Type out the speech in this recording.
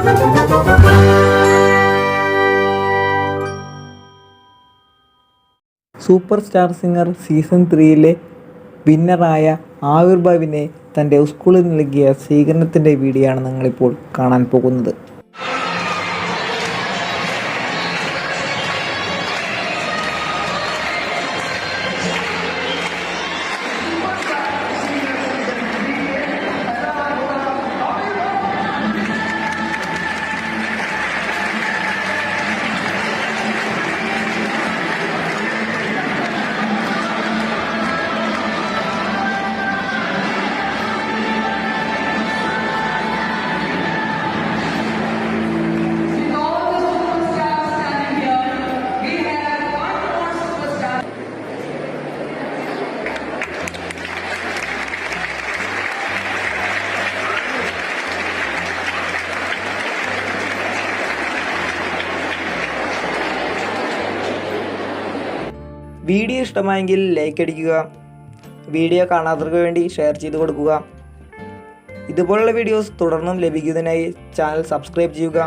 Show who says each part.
Speaker 1: Super star singer season 3 വിന്നറായ ആവിർഭാവിനെ തൻ്റെ സ്കൂളിൽ നൽകിയ സ്വീകരണത്തിൻ്റെ വീഡിയോ ആണ് നിങ്ങളിപ്പോൾ കാണാൻ പോകുന്നത്. വീഡിയോ ഇഷ്ടമായെങ്കിൽ ലൈക്ക് അടിക്കുക, വീഡിയോ കാണാത്തവർക്ക് വേണ്ടി ഷെയർ ചെയ്ത് കൊടുക്കുക. ഇതുപോലുള്ള വീഡിയോസ് തുടർന്നും ലഭിക്കുന്നതിനായി ചാനൽ സബ്സ്ക്രൈബ് ചെയ്യുക.